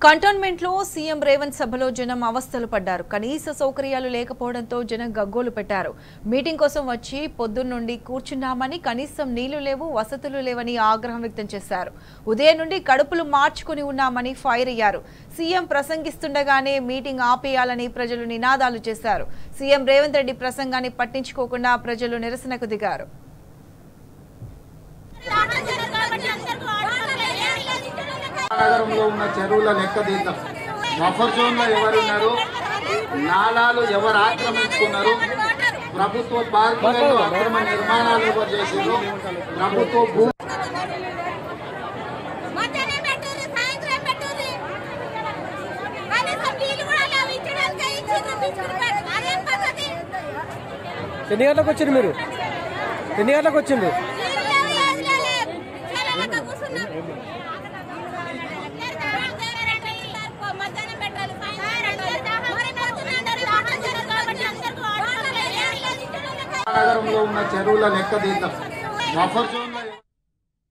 Cantonment లో CM Revanth సభలో జనం అవస్థలు పడ్డారు. కనీస సౌకర్యాలు లేకపోవడంతో జనం గగ్గోలు పెట్టారు. మీటింగ్ కోసం వచ్చి పొద్దున్నుండి కూర్చున్నామని కనీసం నీళ్లు లేవు, వసతులు లేవని ఆగ్రహం వ్యక్తం చేశారు. ఉదయం నుండి కడుపులు మార్చుకుని ఉన్నామని ఫైర్ అయ్యారు. సీఎం ప్రసంగిస్తుండగానే మీటింగ్ ఆపేయాలని ప్రజలు నినాదాలు చేశారు. సీఎం రేవంత్ రెడ్డి ప్రసంగాన్ని పట్టించుకోకుండా ప్రజలు నిరసనకు దిగారు. నగరంలో ఉన్న చెరువుల లెక్క తీద్దాం. బఫర్ జోన్ లో ఎవరున్నారు, నాలాలు ఎవరు ఆక్రమించుకున్నారు, ప్రభుత్వ పార్కులలో అక్రమ నిర్మాణాలు ఎవరు చేశారు, ప్రభుత్వ భూ ఎన్ని గంటలకు వచ్చిండ్రు మీరు? ఎన్ని గంటలకు వచ్చిండ్రు? నగరంలో ఉన్న చెరువుల లెక్క తీద్దాం. Buffer zone